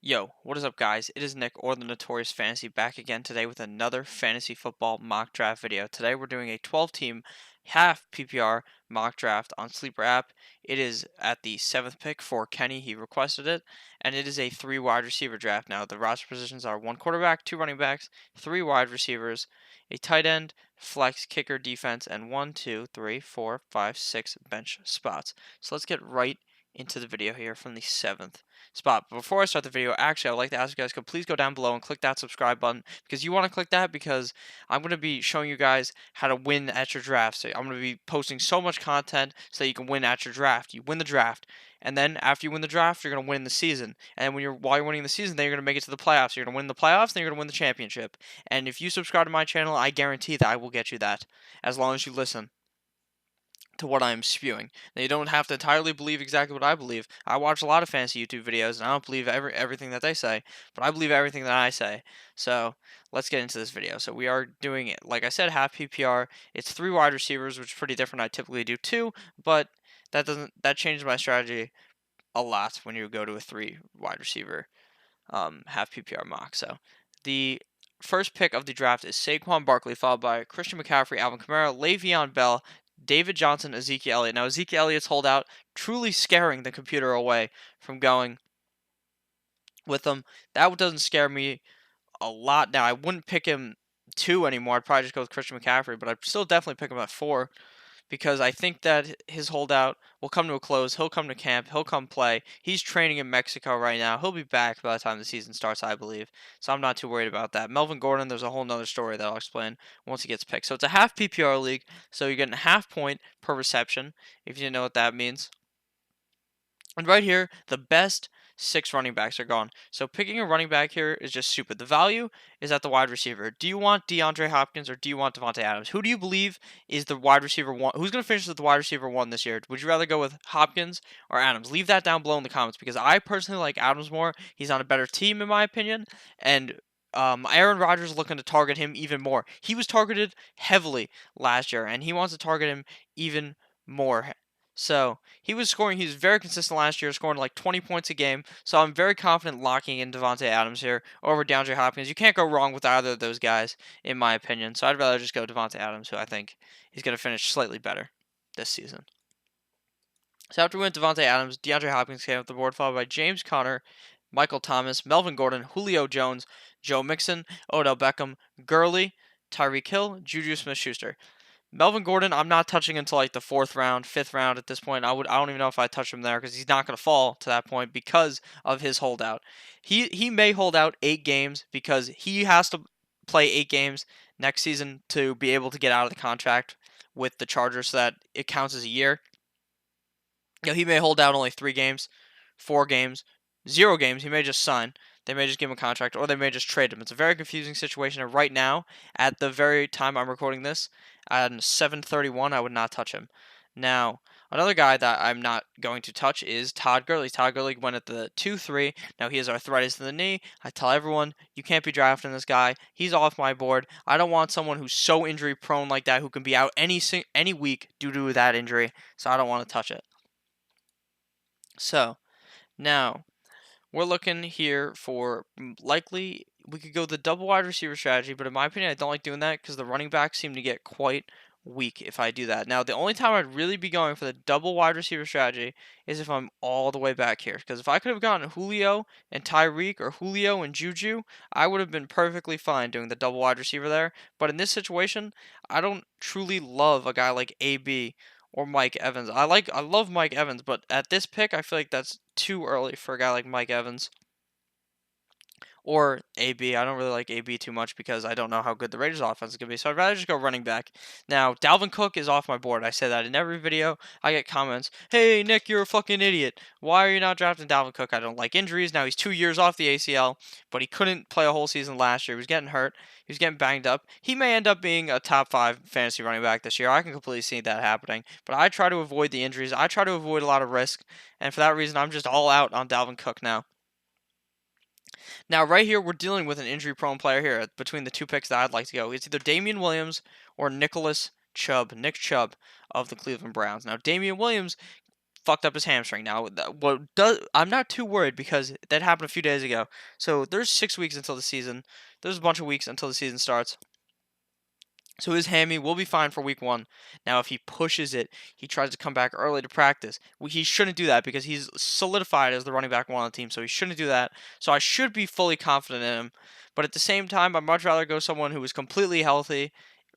Yo, what is up, guys? It is Nick, or the Notorious Fantasy, back again today with another fantasy football mock draft video. Today we're doing a 12-team half PPR mock draft on Sleeper app. It is at the 7th pick for Kenny. He requested it, and it is a 3 wide receiver draft. Now, the roster positions are 1 quarterback, 2 running backs, 3 wide receivers, a tight end, flex, kicker, defense, and 1, 2, 3, 4, 5, 6 bench spots. So let's get right into the video here from the 7th spot. But before I start the video, actually, I would like to ask you guys, please go down below and click that subscribe button because you want to click that because I'm going to be showing you guys how to win at your draft. So I'm going to be posting so much content so that you can win at your draft. You win the draft, and then after you win the draft, you're going to win the season. And while you're winning the season, then you're going to make it to the playoffs. You're going to win the playoffs, then you're going to win the championship. And if you subscribe to my channel, I guarantee that I will get you that as long as you listen to what I'm spewing. Now, you don't have to entirely believe exactly what I believe. I watch a lot of fantasy YouTube videos, and I don't believe everything that they say, but I believe everything that I say. So let's get into this video. So we are doing it, like I said, half PPR. It's 3 wide receivers, which is pretty different. I typically do 2, but that changes my strategy a lot when you go to a 3 wide receiver half PPR mock. So the first pick of the draft is Saquon Barkley, followed by Christian McCaffrey, Alvin Kamara, Le'Veon Bell, David Johnson, Ezekiel Elliott. Now, Ezekiel Elliott's holdout truly scaring the computer away from going with them. That doesn't scare me a lot now. I wouldn't pick him 2 anymore. I'd probably just go with Christian McCaffrey, but I'd still definitely pick him at 4 because I think that his holdout will come to a close. He'll come to camp. He'll come play. He's training in Mexico right now. He'll be back by the time the season starts, I believe. So I'm not too worried about that. Melvin Gordon, there's a whole nother story that I'll explain once he gets picked. So it's a half PPR league. So you're getting a half point per reception, if you didn't know what that means. And right here, the best 6 running backs are gone. So picking a running back here is just stupid. The value is at the wide receiver. Do you want DeAndre Hopkins or do you want Davante Adams? Who do you believe is the wide receiver 1? Who's going to finish as the wide receiver 1 this year? Would you rather go with Hopkins or Adams? Leave that down below in the comments because I personally like Adams more. He's on a better team in my opinion. And Aaron Rodgers is looking to target him even more. He was targeted heavily last year, and he wants to target him even more. So he was very consistent last year, scoring like 20 points a game. So I'm very confident locking in Davante Adams here over DeAndre Hopkins. You can't go wrong with either of those guys, in my opinion. So I'd rather just go Davante Adams, who I think is going to finish slightly better this season. So after we went Davante Adams, DeAndre Hopkins came up the board, followed by James Conner, Michael Thomas, Melvin Gordon, Julio Jones, Joe Mixon, Odell Beckham, Gurley, Tyreek Hill, Juju Smith-Schuster. Melvin Gordon, I'm not touching until like the 4th round, 5th round at this point. I don't even know if I touch him there because he's not going to fall to that point because of his holdout. He may hold out 8 games because he has to play 8 games next season to be able to get out of the contract with the Chargers so that it counts as a year. He may hold out only 3 games, 4 games, 0 games. He may just sign. They may just give him a contract, or they may just trade him. It's a very confusing situation. And right now, at the very time I'm recording this, at 7:31, I would not touch him. Now, another guy that I'm not going to touch is Todd Gurley. Todd Gurley went at the 2-3. Now, he has arthritis in the knee. I tell everyone, you can't be drafting this guy. He's off my board. I don't want someone who's so injury prone like that who can be out any week due to that injury. So I don't want to touch it. So, now, we're looking here for likely we could go the double wide receiver strategy, but in my opinion, I don't like doing that because the running backs seem to get quite weak if I do that. Now, the only time I'd really be going for the double wide receiver strategy is if I'm all the way back here. Because if I could have gotten Julio and Tyreek or Julio and Juju, I would have been perfectly fine doing the double wide receiver there. But in this situation, I don't truly love a guy like AB or Mike Evans. I love Mike Evans, but at this pick, I feel like that's too early for a guy like Mike Evans or AB. I don't really like AB too much because I don't know how good the Raiders offense is going to be, so I'd rather just go running back. Now, Dalvin Cook is off my board. I say that in every video. I get comments, hey, Nick, you're a fucking idiot. Why are you not drafting Dalvin Cook? I don't like injuries. Now, he's 2 years off the ACL, but he couldn't play a whole season last year. He was getting hurt. He was getting banged up. He may end up being a top 5 fantasy running back this year. I can completely see that happening, but I try to avoid the injuries. I try to avoid a lot of risk, and for that reason, I'm just all out on Dalvin Cook now. Now, right here, we're dealing with an injury-prone player here between the 2 picks that I'd like to go. It's either Damian Williams or Nick Chubb of the Cleveland Browns. Now, Damian Williams fucked up his hamstring. Now, I'm not too worried because that happened a few days ago. So there's 6 weeks until the season. There's a bunch of weeks until the season starts. So his hammy will be fine for week 1. Now, if he pushes it, he tries to come back early to practice. He shouldn't do that because he's solidified as the running back 1 on the team. So he shouldn't do that. So I should be fully confident in him. But at the same time, I'd much rather go someone who is completely healthy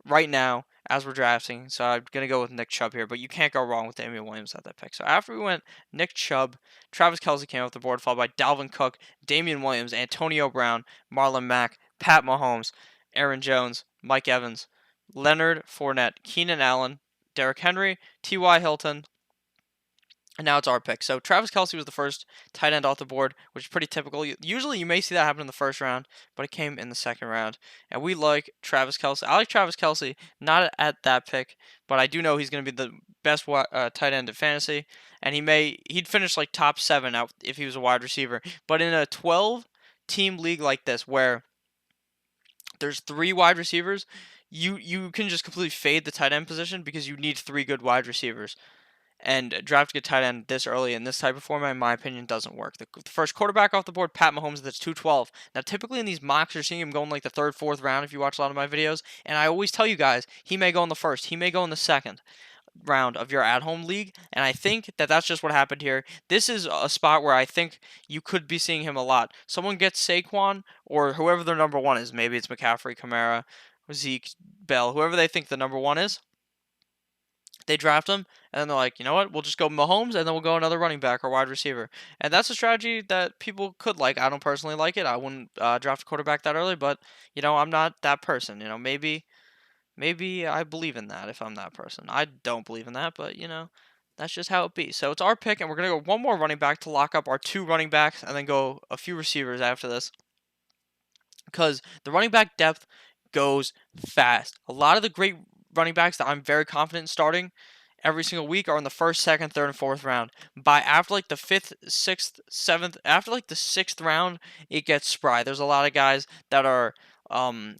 right now as we're drafting. So I'm going to go with Nick Chubb here. But you can't go wrong with Damian Williams at that pick. So after we went Nick Chubb, Travis Kelce came off the board, followed by Dalvin Cook, Damian Williams, Antonio Brown, Marlon Mack, Pat Mahomes, Aaron Jones, Mike Evans, Leonard Fournette, Keenan Allen, Derrick Henry, T.Y. Hilton, and now it's our pick. So Travis Kelce was the first tight end off the board, which is pretty typical. Usually you may see that happen in the first round, but it came in the second round. And we like Travis Kelce. I like Travis Kelce, not at that pick, but I do know he's going to be the best tight end in fantasy. And he'd finish like top 7 out if he was a wide receiver. But in a 12-team league like this, where there's 3 wide receivers, you can just completely fade the tight end position because you need 3 good wide receivers. And drafting a tight end this early in this type of format, in my opinion, doesn't work. The first quarterback off the board, Pat Mahomes, that's 212. Now, typically in these mocks, you're seeing him going like the 3rd, 4th round if you watch a lot of my videos. And I always tell you guys, he may go in the 1st, he may go in the 2nd round of your at-home league, and I think that that's just what happened here. This is a spot where I think you could be seeing him a lot. Someone gets Saquon or whoever their number 1 is. Maybe it's McCaffrey, Kamara, Zeke, Bell, whoever they think the number 1 is. They draft him, and then they're like, you know what? We'll just go Mahomes, and then we'll go another running back or wide receiver. And that's a strategy that people could like. I don't personally like it. I wouldn't draft a quarterback that early, but I'm not that person. Maybe I believe in that if I'm that person. I don't believe in that, but that's just how it be. So it's our pick, and we're gonna go one more running back to lock up our 2 running backs, and then go a few receivers after this. Because the running back depth goes fast. A lot of the great running backs that I'm very confident in starting every single week are in the 1st, 2nd, 3rd, and 4th round. By after like the 5th, 6th, 7th, after like the 6th round, it gets spry. There's a lot of guys that are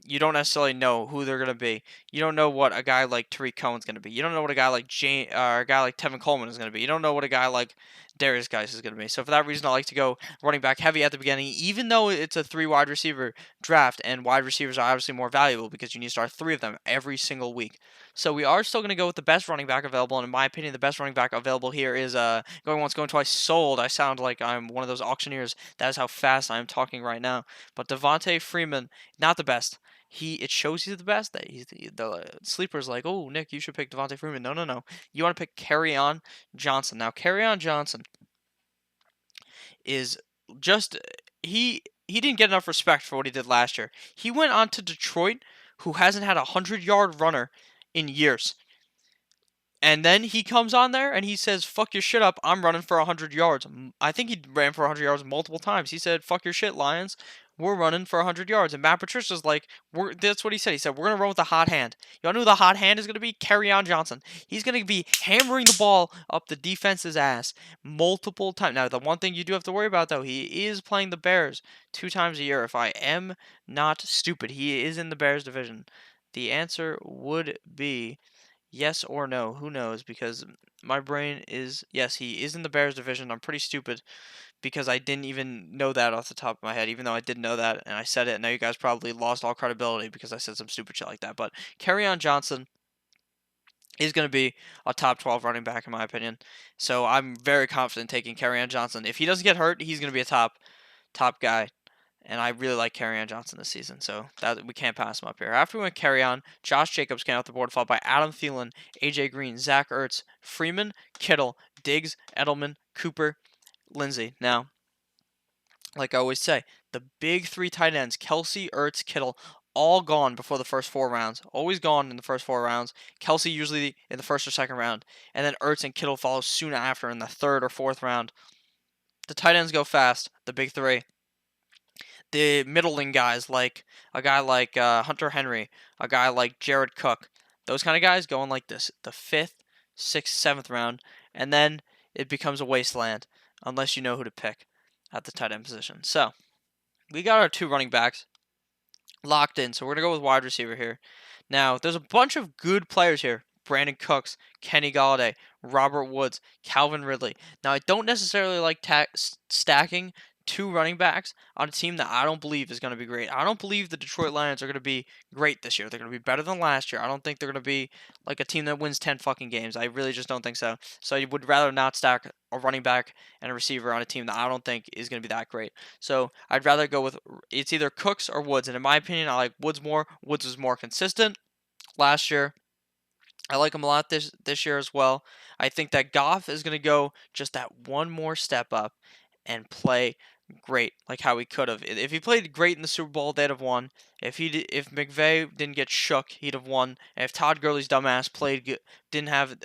you don't necessarily know who they're gonna be. You don't know what a guy like Tariq Cohen's gonna be. You don't know what a guy like a guy like Tevin Coleman is gonna be. You don't know what a guy like Darius Geis is gonna be. So for that reason, I like to go running back heavy at the beginning, even though it's a 3 wide receiver draft, and wide receivers are obviously more valuable because you need to start 3 of them every single week. So we are still going to go with the best running back available, and in my opinion, the best running back available here is going once, going twice, sold. I sound like I'm one of those auctioneers. That is how fast I am talking right now. But Devonta Freeman, not the best. It shows he's the best. That the sleeper's like, oh, Nick, you should pick Devonta Freeman. No, no, no. You want to pick Kerryon Johnson. Now, Kerryon Johnson is just he didn't get enough respect for what he did last year. He went on to Detroit, who hasn't had a 100-yard runner in years. And then he comes on there and he says, fuck your shit up, I'm running for 100 yards. I think he ran for 100 yards multiple times. He said, fuck your shit, Lions. We're running for 100 yards. And Matt Patricia's like, that's what he said. He said, we're going to run with the hot hand. You want to know who the hot hand is going to be? Kerryon Johnson. He's going to be hammering the ball up the defense's ass multiple times. Now, the one thing you do have to worry about, though, he is playing the Bears 2 times a year. If I am not stupid, he is in the Bears division. The answer would be yes or no. Who knows? Because my brain is, yes, he is in the Bears division. I'm pretty stupid because I didn't even know that off the top of my head, even though I did know that and I said it. And now you guys probably lost all credibility because I said some stupid shit like that. But Kerryon Johnson is going to be a top 12 running back in my opinion. So I'm very confident taking Kerryon Johnson. If he doesn't get hurt, he's going to be a top guy. And I really like Kerryon Johnson this season, so that we can't pass him up here. After we went Kerryon, Josh Jacobs came off the board, followed by Adam Thielen, AJ Green, Zach Ertz, Freeman, Kittle, Diggs, Edelman, Cooper, Lindsey. Now, like I always say, the big 3 tight ends, Kelce, Ertz, Kittle, all gone before the first 4 rounds. Always gone in the first 4 rounds. Kelce usually in the 1st or 2nd round. And then Ertz and Kittle follow soon after in the 3rd or 4th round. The tight ends go fast, the big 3. The middling guys, like a guy like Hunter Henry, a guy like Jared Cook, those kind of guys going like this, the 5th, 6th, 7th round, and then it becomes a wasteland unless you know who to pick at the tight end position. So we got our 2 running backs locked in, so we're going to go with wide receiver here. Now, there's a bunch of good players here. Brandon Cooks, Kenny Galladay, Robert Woods, Calvin Ridley. Now, I don't necessarily like stacking two running backs on a team that I don't believe is going to be great. I don't believe the Detroit Lions are going to be great this year. They're going to be better than last year. I don't think they're going to be like a team that wins 10 fucking games. I really just don't think so. So I would rather not stack a running back and a receiver on a team that I don't think is going to be that great. So I'd rather go with it's either Cooks or Woods. And in my opinion, I like Woods more. Woods was more consistent last year. I like him a lot this year as well. I think that Goff is going to go just that one more step up and play great, like how he could have. If he played great in the Super Bowl, they'd have won. If McVay didn't get shook, he'd have won. And if Todd Gurley's dumbass didn't have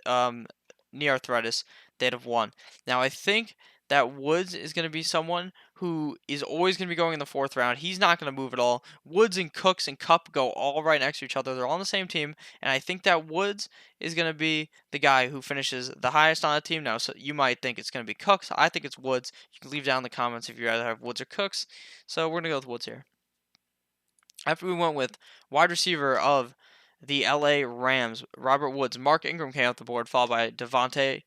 knee arthritis, they'd have won. Now I think that Woods is going to be someone who is always going to be going in the fourth round. He's not going to move at all. Woods and Cooks and Kupp go all right next to each other. They're all on the same team, and I think that Woods is going to be the guy who finishes the highest on the team. Now, so you might think it's going to be Cooks. I think it's Woods. You can leave down in the comments if you rather have Woods or Cooks. So we're going to go with Woods here. After we went with wide receiver of the LA Rams, Robert Woods, Mark Ingram came off the board, followed by Devontae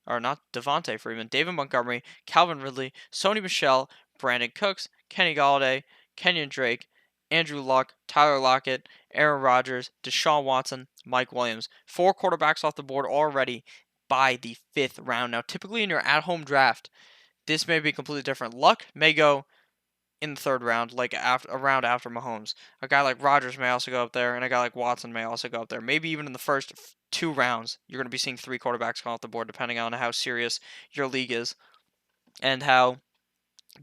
Freeman, David Montgomery, Calvin Ridley, Sony Michel, Brandon Cooks, Kenny Galladay, Kenyon Drake, Andrew Luck, Tyler Lockett, Aaron Rodgers, Deshaun Watson, Mike Williams. 4 quarterbacks off the board already by the 5th round. Now, typically in your at-home draft, this may be completely different. Luck may go in the 3rd round, like a round after Mahomes. A guy like Rodgers may also go up there, and a guy like Watson may also go up there. Maybe even in the first 2 rounds, you're going to be seeing 3 quarterbacks come off the board, depending on how serious your league is and how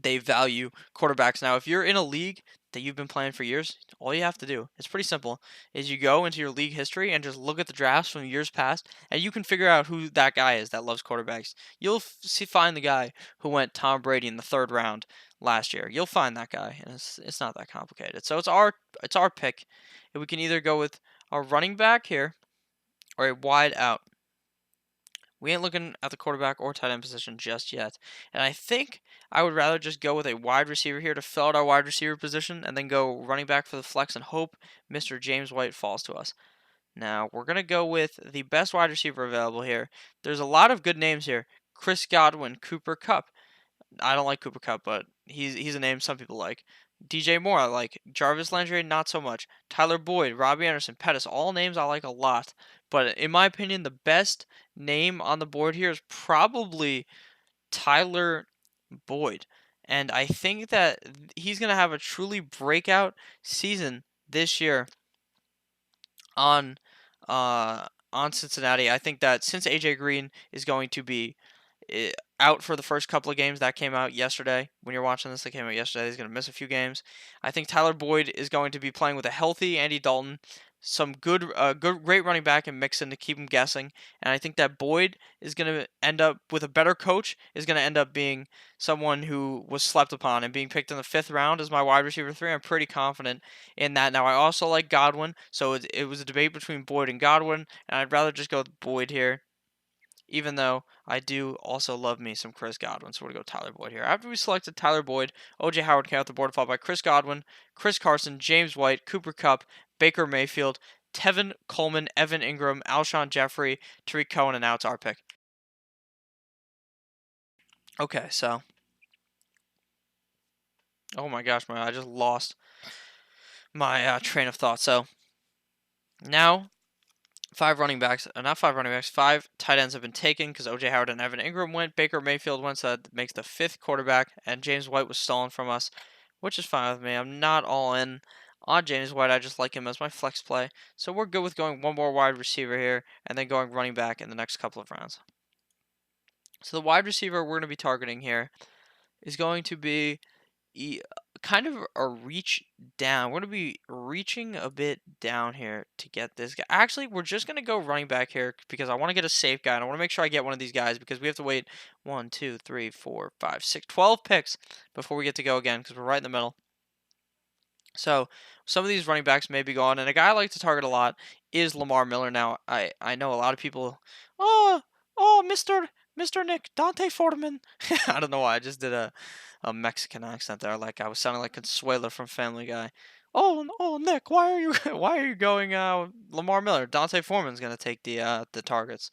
they value quarterbacks. Now, if you're in a league that you've been playing for years, all you have to do, it's pretty simple, is you go into your league history and just look at the drafts from years past, and you can figure out who that guy is that loves quarterbacks. You'll find the guy who went Tom Brady in the 3rd round last year. You'll find that guy, and it's not that complicated. So it's our pick. We can either go with a running back here or a wide out. We ain't looking at the quarterback or tight end position just yet. And I think I would rather just go with a wide receiver here to fill out our wide receiver position and then go running back for the flex and hope Mr. James White falls to us. Now, we're going to go with the best wide receiver available here. There's a lot of good names here. Chris Godwin, Cooper Kupp. I don't like Cooper Kupp, but he's a name some people like. DJ Moore, I like. Jarvis Landry, not so much. Tyler Boyd, Robbie Anderson, Pettis, all names I like a lot. But in my opinion, the best name on the board here is probably Tyler Boyd. And I think that he's going to have a truly breakout season this year on Cincinnati. I think that since AJ Green is going to be out for the first couple of games, that came out yesterday. When you're watching this, that came out yesterday. He's going to miss a few games. I think Tyler Boyd is going to be playing with a healthy Andy Dalton, some great running back in Mixon to keep him guessing. And I think that Boyd is going to end up with a better coach, is going to end up being someone who was slept upon and being picked in the 5th round as my wide receiver 3. I'm pretty confident in that. Now, I also like Godwin, so it was a debate between Boyd and Godwin, and I'd rather just go with Boyd here, even though I do also love me some Chris Godwin. So we're going to go Tyler Boyd here. After we selected Tyler Boyd, O.J. Howard came off the board, followed by Chris Godwin, Chris Carson, James White, Cooper Kupp, Baker Mayfield, Tevin Coleman, Evan Ingram, Alshon Jeffrey, Tariq Cohen, and now it's our pick. Okay, so. Oh my gosh, I just lost my train of thought. So now 5 tight ends have been taken because O.J. Howard and Evan Ingram went. Baker Mayfield went, so that makes the 5th quarterback, and James White was stolen from us, which is fine with me. I'm not all in on James White. I just like him as my flex play. So we're good with going one more wide receiver here and then going running back in the next couple of rounds. So the wide receiver we're going to be targeting here is going to be kind of a reach down. We're going to be reaching a bit down here to get this guy. Actually, we're just going to go running back here because I want to get a safe guy. And I want to make sure I get one of these guys because we have to wait 1, 2, 3, 4, 5, 6, 12 picks before we get to go again because we're right in the middle. So some of these running backs may be gone. And a guy I like to target a lot is Lamar Miller. Now, I know a lot of people, oh, Mr. Nick, Dante Foreman. I don't know why. I just did a Mexican accent there. Like I was sounding like Consuelo from Family Guy. Oh, Nick, why are you going Lamar Miller? Dante Foreman's gonna take the targets.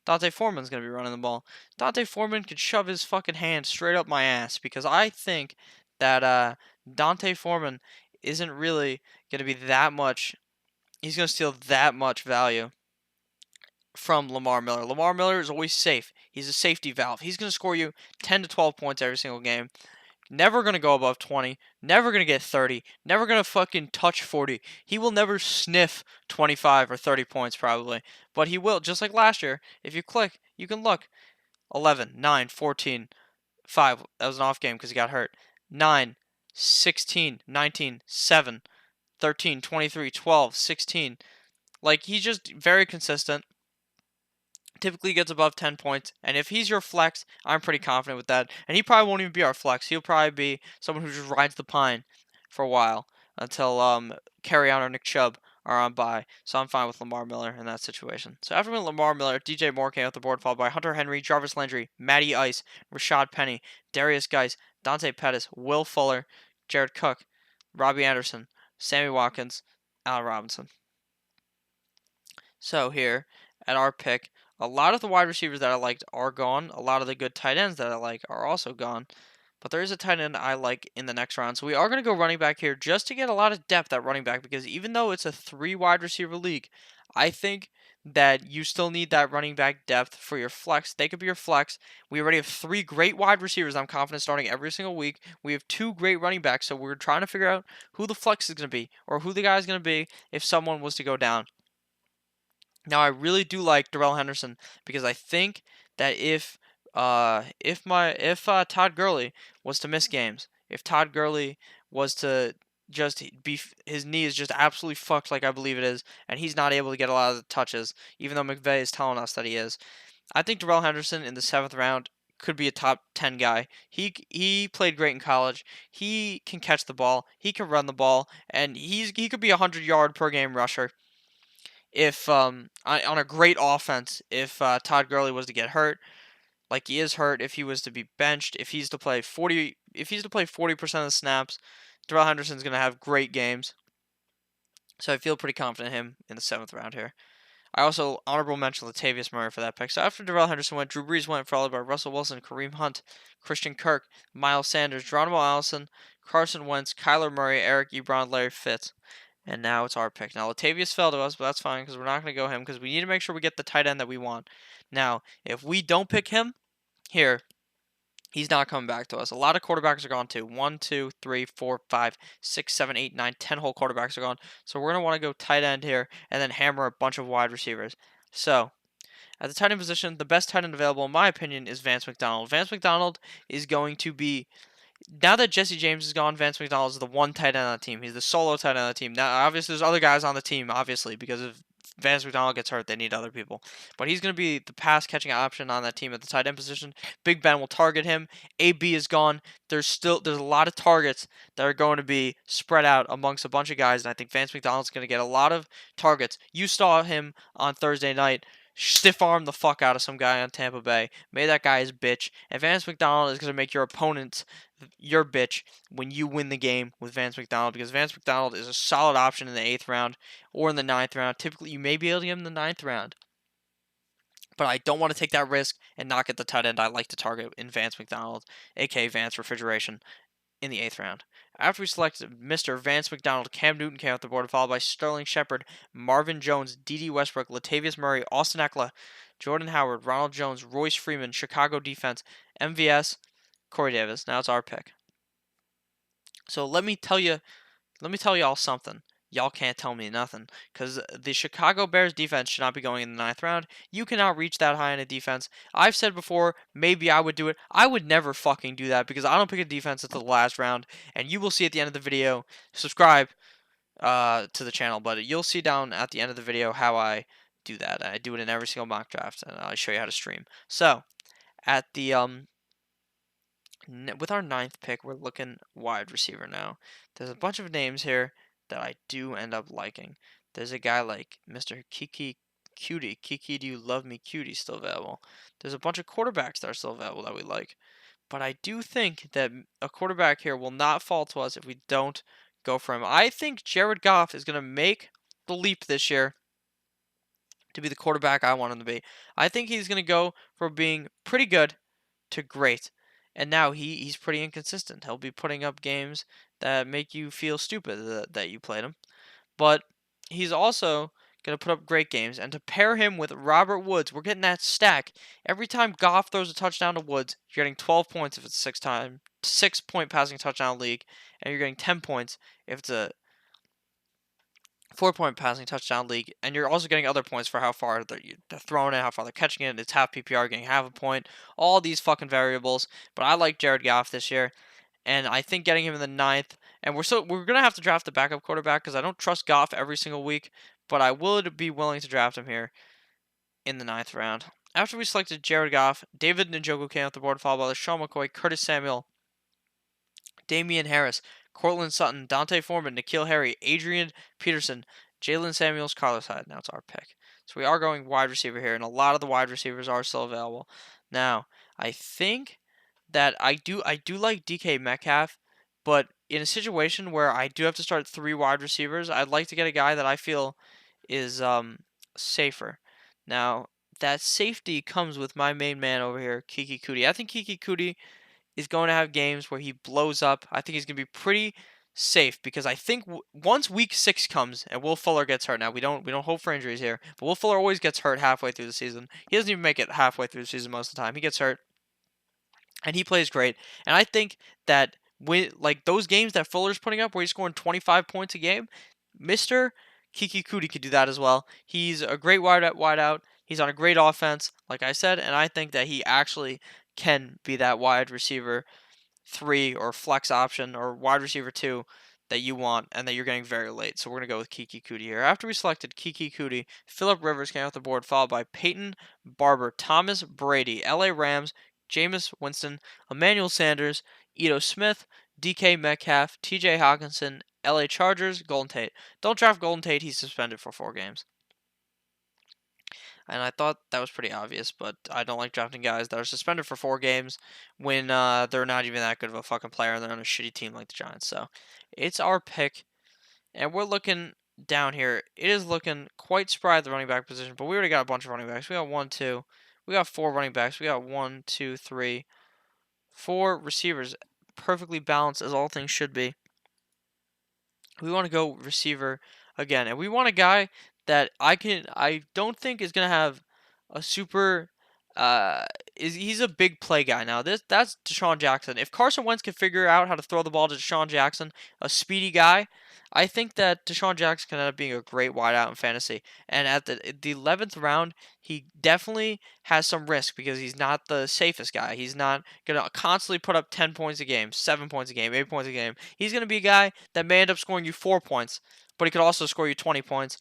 Dante Foreman's going to be running the ball. Dante Foreman could shove his fucking hand straight up my ass because I think that Dante Foreman isn't really going to be that much. He's going to steal that much value from Lamar Miller. Lamar Miller is always safe. He's a safety valve. He's going to score you 10 to 12 points every single game. Never going to go above 20. Never going to get 30. Never going to fucking touch 40. He will never sniff 25 or 30 points probably. But he will, just like last year. If you click, you can look. 11, 9, 14, 5. That was an off game because he got hurt. 9, 16, 19, 7, 13, 23, 12, 16. Like, he's just very consistent. Typically gets above 10 points. And if he's your flex, I'm pretty confident with that. And he probably won't even be our flex. He'll probably be someone who just rides the pine for a while until Carry On or Nick Chubb are on bye. So I'm fine with Lamar Miller in that situation. So after Lamar Miller, DJ Moore came off the board, followed by Hunter Henry, Jarvis Landry, Matty Ice, Rashad Penny, Darius Geis, Dante Pettis, Will Fuller, Jared Cook, Robbie Anderson, Sammy Watkins, Allen Robinson. So here at our pick, a lot of the wide receivers that I liked are gone. A lot of the good tight ends that I like are also gone. But there is a tight end I like in the next round. So we are going to go running back here just to get a lot of depth at running back because even though it's a 3 wide receiver league, I think that you still need that running back depth for your flex. They could be your flex. We already have 3 great wide receivers I'm confident starting every single week. We have 2 great running backs, so we're trying to figure out who the flex is going to be or who the guy is going to be if someone was to go down. Now I really do like Darrell Henderson because I think that if Todd Gurley was to miss games, if Todd Gurley was to just be his knee is just absolutely fucked like I believe it is, and he's not able to get a lot of the touches, even though McVay is telling us that he is. I think Darrell Henderson in the 7th round could be a top 10 guy. He played great in college. He can catch the ball. He can run the ball, and he could be a 100-yard per game rusher if on a great offense, if Todd Gurley was to get hurt, like he is hurt, if he was to be benched, if he's to play 40% of the snaps, Darrell Henderson's gonna have great games. So I feel pretty confident in him in the 7th round here. I also honorable mention Latavius Murray for that pick. So after Darrell Henderson went, Drew Brees went, followed by Russell Wilson, Kareem Hunt, Christian Kirk, Miles Sanders, Geronimo Allison, Carson Wentz, Kyler Murray, Eric Ebron, Larry Fitz. And now it's our pick. Now, Latavius fell to us, but that's fine because we're not going to go him because we need to make sure we get the tight end that we want. Now, if we don't pick him here, he's not coming back to us. A lot of quarterbacks are gone too. 1, 2, 3, 4, 5, 6, 7, 8, 9, 10 whole quarterbacks are gone. So we're going to want to go tight end here and then hammer a bunch of wide receivers. So, at the tight end position, the best tight end available, in my opinion, is Vance McDonald. Vance McDonald is going to be now that Jesse James is gone, Vance McDonald is the one tight end on the team. He's the solo tight end on the team. Now, obviously, there's other guys on the team, obviously, because if Vance McDonald gets hurt, they need other people. But he's going to be the pass catching option on that team at the tight end position. Big Ben will target him. AB is gone. There's a lot of targets that are going to be spread out amongst a bunch of guys, and I think Vance McDonald's going to get a lot of targets. You saw him on Thursday night stiff arm the fuck out of some guy on Tampa Bay, made that guy his bitch, and Vance McDonald is going to make your opponent your bitch when you win the game with Vance McDonald because Vance McDonald is a solid option in the 8th round or in the 9th round. Typically, you may be able to get him in the 9th round, but I don't want to take that risk and not get the tight end I like to target in Vance McDonald, aka Vance Refrigeration, in the 8th round. After we selected Mr. Vance McDonald, Cam Newton came off the board, followed by Sterling Shepard, Marvin Jones, D.D. Westbrook, Latavius Murray, Austin Eckler, Jordan Howard, Ronald Jones, Royce Freeman, Chicago defense, MVS, Corey Davis. Now it's our pick. So let me tell y'all something. Y'all can't tell me nothing because the Chicago Bears defense should not be going in the 9th round. You cannot reach that high in a defense. I've said before, maybe I would do it. I would never fucking do that because I don't pick a defense until the last round, and you will see at the end of the video. Subscribe to the channel, but you'll see down at the end of the video how I do that. I do it in every single mock draft, and I'll show you how to stream. So at the with our 9th pick, we're looking wide receiver now. There's a bunch of names here that I do end up liking. There's a guy like Mr. Keke Coutee. Keke, do you love me? Cutie still available. There's a bunch of quarterbacks that are still available that we like. But I do think that a quarterback here will not fall to us if we don't go for him. I think Jared Goff is going to make the leap this year to be the quarterback I want him to be. I think he's going to go from being pretty good to great. And now he's pretty inconsistent. He'll be putting up games that make you feel stupid that you played him. But he's also going to put up great games. And to pair him with Robert Woods, we're getting that stack. Every time Goff throws a touchdown to Woods, you're getting 12 points if it's a 6-point passing touchdown league. And you're getting 10 points if it's a 4-point passing touchdown league, and you're also getting other points for how far they're throwing it, how far they're catching it. It's half PPR, getting half a point. All these fucking variables. But I like Jared Goff this year, and I think getting him in the ninth. And we're gonna have to draft the backup quarterback because I don't trust Goff every single week, but I would be willing to draft him here in the ninth round. After we selected Jared Goff, David Njoku came off the board, followed by Sean McCoy, Curtis Samuel, Damian Harris, Cortland Sutton, Dante Foreman, N'Keal Harry, Adrian Peterson, Jalen Samuels, Carlos Hyde. Now it's our pick. So we are going wide receiver here, and a lot of the wide receivers are still available. Now, I think that I do like DK Metcalf, but in a situation where I do have to start 3 wide receivers, I'd like to get a guy that I feel is safer. Now, that safety comes with my main man over here, Keke Coutee. I think Keke Coutee is going to have games where he blows up. I think he's going to be pretty safe because I think once week 6 comes and Will Fuller gets hurt. Now we don't hope for injuries here, but Will Fuller always gets hurt halfway through the season. He doesn't even make it halfway through the season most of the time. He gets hurt and he plays great. And I think that when like those games that Fuller's putting up where he's scoring 25 points a game, Mr. Keke Coutee could do that as well. He's a great wide out. He's on a great offense, like I said, and I think that he actually can be that wide receiver 3 or flex option or wide receiver 2 that you want and that you're getting very late. So we're going to go with Keke Coutee here. After we selected Keke Coutee, Phillip Rivers came off the board, followed by Peyton Barber, Thomas Brady, LA Rams, Jameis Winston, Emmanuel Sanders, Ito Smith, DK Metcalf, TJ Hawkinson, LA Chargers, Golden Tate. Don't draft Golden Tate, he's suspended for 4 games. And I thought that was pretty obvious, but I don't like drafting guys that are suspended for 4 games when they're not even that good of a fucking player and they're on a shitty team like the Giants. So it's our pick, and we're looking down here. It is looking quite spry at the running back position, but we already got a bunch of running backs. We got 1, 2. We got 4 running backs. We got 1, 2, 3, 4 receivers. Perfectly balanced as all things should be. We want to go receiver again, and we want a guy that I don't think is gonna have a super he's a big play guy. Now that's DeSean Jackson. If Carson Wentz can figure out how to throw the ball to DeSean Jackson, a speedy guy, I think that DeSean Jackson can end up being a great wideout in fantasy. And at the 11th round, he definitely has some risk because he's not the safest guy. He's not gonna constantly put up 10 points a game, 7 points a game, 8 points a game. He's gonna be a guy that may end up scoring you 4 points, but he could also score you 20 points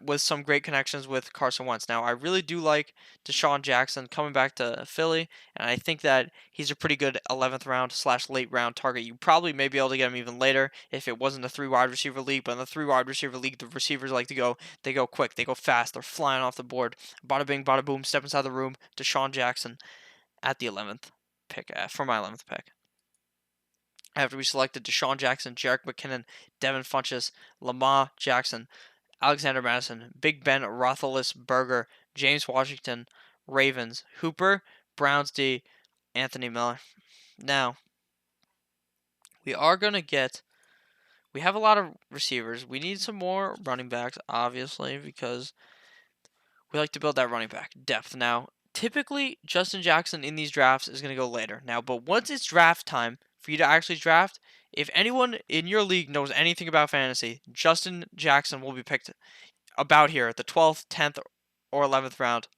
with some great connections with Carson Wentz. Now, I really do like DeSean Jackson coming back to Philly, and I think that he's a pretty good 11th round / late round target. You probably may be able to get him even later if it wasn't a 3 wide receiver league, but in the 3 wide receiver league, the receivers like to go, they go quick, they go fast, they're flying off the board. Bada bing, bada boom, step inside the room, DeSean Jackson at the 11th pick, for my 11th pick. After we selected DeSean Jackson, Jerick McKinnon, Devin Funchess, Lamar Jackson, Alexander Madison, Big Ben Roethlisberger, James Washington, Ravens, Hooper, Browns D, Anthony Miller. Now, we are going to we have a lot of receivers. We need some more running backs, obviously, because we like to build that running back depth. Now, typically, Justin Jackson in these drafts is going to go later. Now, but once it's draft time for you to actually draft, if anyone in your league knows anything about fantasy, Justin Jackson will be picked about here at the 12th, 10th, or 11th round.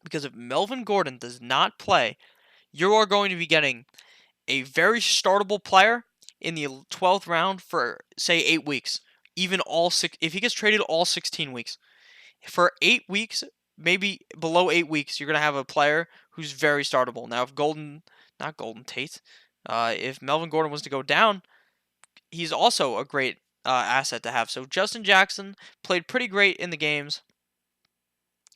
Because if Melvin Gordon does not play, you are going to be getting a very startable player in the 12th round for, say, 8 weeks. Even all 6, if he gets traded all 16 weeks. For 8 weeks, maybe below 8 weeks, you're going to have a player who's very startable. Now, if if Melvin Gordon was to go down, he's also a great asset to have. So Justin Jackson played pretty great in the games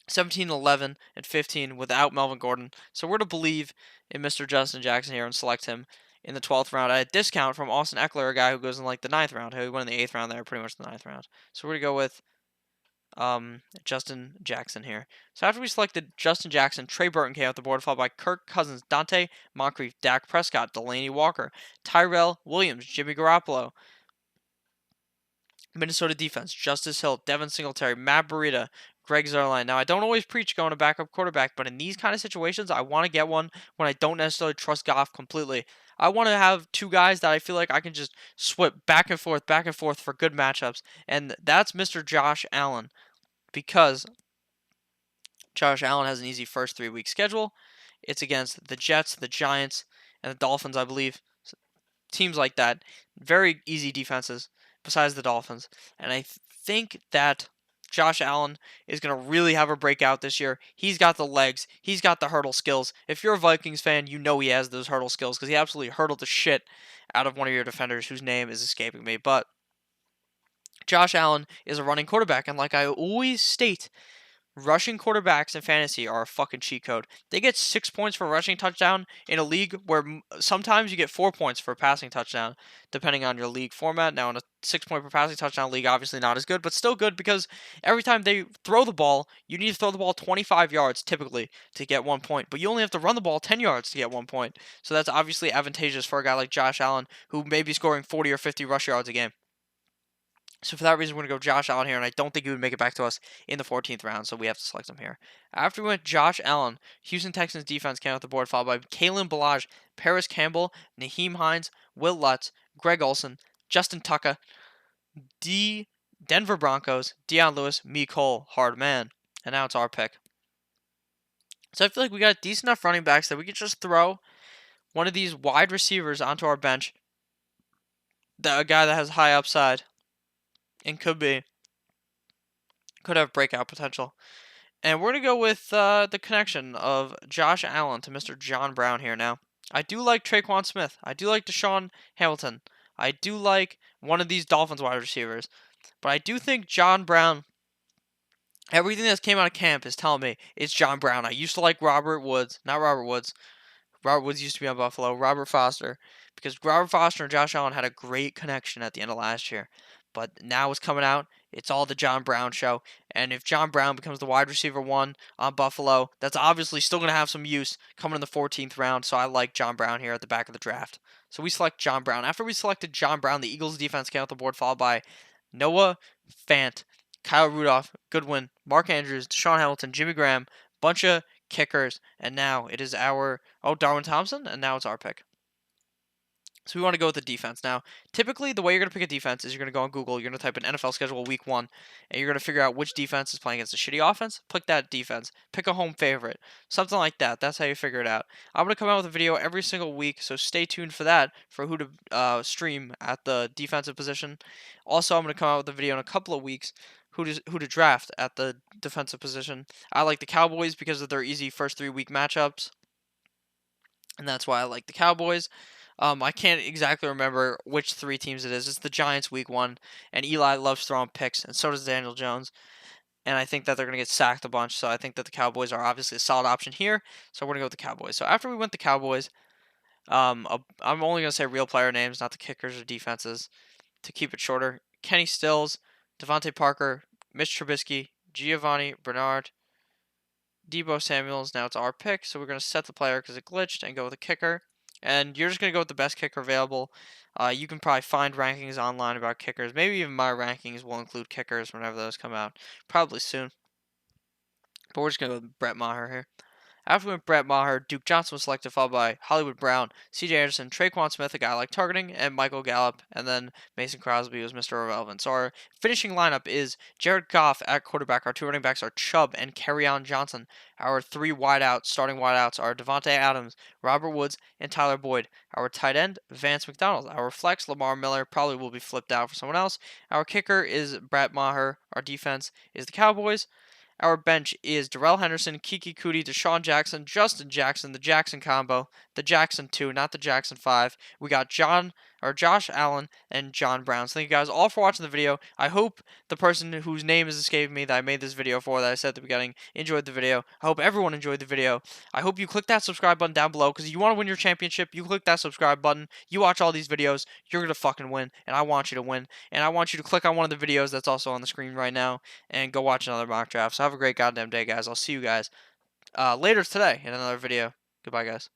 17, 11, and 15 without Melvin Gordon. So we're to believe in Mr. Justin Jackson here and select him in the 12th round at a discount from Austin Eckler, a guy who goes in like the 9th round, who went in the 8th round there, pretty much the 9th round. So we're going to go with Justin Jackson here. So after we selected Justin Jackson, Trey Burton came off the board, followed by Kirk Cousins, Dante Moncrief, Dak Prescott, Delaney Walker, Tyrell Williams, Jimmy Garoppolo. Minnesota defense, Justice Hill, Devin Singletary, Matt Breida, Greg Zuerlein. Now, I don't always preach going to backup quarterback, but in these kind of situations, I want to get one when I don't necessarily trust Goff completely. I want to have two guys that I feel like I can just swip back and forth for good matchups, and that's Mr. Josh Allen, because Josh Allen has an easy first 3 week schedule. It's against the Jets, the Giants, and the Dolphins, I believe. Teams like that, very easy defenses besides the Dolphins. And I think that Josh Allen is going to really have a breakout this year. He's got the legs. He's got the hurdle skills. If you're a Vikings fan, you know he has those hurdle skills because he absolutely hurdled the shit out of one of your defenders whose name is escaping me. But Josh Allen is a running quarterback. And like I always state, rushing quarterbacks in fantasy are a fucking cheat code. They get 6 points for a rushing touchdown in a league where sometimes you get 4 points for a passing touchdown, depending on your league format. Now, in a 6 point per passing touchdown league, obviously not as good, but still good because every time they throw the ball, you need to throw the ball 25 yards typically to get 1 point, but you only have to run the ball 10 yards to get 1 point. So that's obviously advantageous for a guy like Josh Allen, who may be scoring 40 or 50 rush yards a game. So for that reason, we're going to go Josh Allen here, and I don't think he would make it back to us in the 14th round, so we have to select him here. After we went Josh Allen, Houston Texans defense came off the board, followed by Kalen Ballage, Paris Campbell, Naheem Hines, Will Lutz, Greg Olsen, Justin Tucker, Denver Broncos, Deion Lewis, Mecole Hardman. And now it's our pick. So I feel like we got decent enough running backs that we could just throw one of these wide receivers onto our bench, a guy that has high upside, and could have breakout potential. And we're going to go with the connection of Josh Allen to Mr. John Brown here now. I do like Traquan Smith. I do like DeSean Hamilton. I do like one of these Dolphins wide receivers. But I do think John Brown, everything that's came out of camp is telling me it's John Brown. I used to like Robert Woods. Not Robert Woods. Robert Woods used to be on Buffalo. Robert Foster. Because Robert Foster and Josh Allen had a great connection at the end of last year. But now it's coming out. It's all the John Brown show. And if John Brown becomes the wide receiver 1 on Buffalo, that's obviously still going to have some use coming in the 14th round. So I like John Brown here at the back of the draft. So we select John Brown. After we selected John Brown, the Eagles defense came off the board, followed by Noah Fant, Kyle Rudolph, Goodwin, Mark Andrews, DeSean Hamilton, Jimmy Graham, bunch of kickers. And now it is Darwin Thompson, and now it's our pick. So we want to go with the defense. Now, typically, the way you're going to pick a defense is you're going to go on Google, you're going to type in NFL schedule week 1, and you're going to figure out which defense is playing against a shitty offense. Pick that defense. Pick a home favorite. Something like that. That's how you figure it out. I'm going to come out with a video every single week, so stay tuned for that, for who to stream at the defensive position. Also, I'm going to come out with a video in a couple of weeks who to draft at the defensive position. I like the Cowboys because of their easy first 3 week matchups, and that's why I like the Cowboys. I can't exactly remember which 3 teams it is. It's the Giants week 1, and Eli loves throwing picks, and so does Daniel Jones. And I think that they're going to get sacked a bunch, so I think that the Cowboys are obviously a solid option here. So we're going to go with the Cowboys. So after we went the Cowboys, I'm only going to say real player names, not the kickers or defenses, to keep it shorter. Kenny Stills, Devontae Parker, Mitch Trubisky, Giovanni Bernard, Deebo Samuels. Now it's our pick, so we're going to set the player because it glitched and go with a kicker. And you're just going to go with the best kicker available. You can probably find rankings online about kickers. Maybe even my rankings will include kickers whenever those come out. Probably soon. But we're just going to go with Brett Maher here. After we went Brett Maher, Duke Johnson was selected, followed by Hollywood Brown, C.J. Anderson, Traquan Smith, a guy I like targeting, and Michael Gallup, and then Mason Crosby was Mr. Irrelevant. So our finishing lineup is Jared Goff at quarterback. Our 2 running backs are Chubb and Kerryon Johnson. Our 3 starting wideouts are Davante Adams, Robert Woods, and Tyler Boyd. Our tight end, Vance McDonald. Our flex, Lamar Miller, probably will be flipped out for someone else. Our kicker is Brett Maher. Our defense is the Cowboys. Our bench is Darrell Henderson, Keke Coutee, DeSean Jackson, Justin Jackson, the Jackson combo, the Jackson 2, not the Jackson 5. We got John are Josh Allen and John Brown. So thank you guys all for watching the video. I hope the person whose name is escaping me that I made this video for, that I said at the beginning, enjoyed the video. I hope everyone enjoyed the video. I hope you click that subscribe button down below, because you want to win your championship, you click that subscribe button, you watch all these videos, you're going to fucking win, and I want you to win. And I want you to click on one of the videos that's also on the screen right now and go watch another mock draft. So have a great goddamn day, guys. I'll see you guys later today in another video. Goodbye, guys.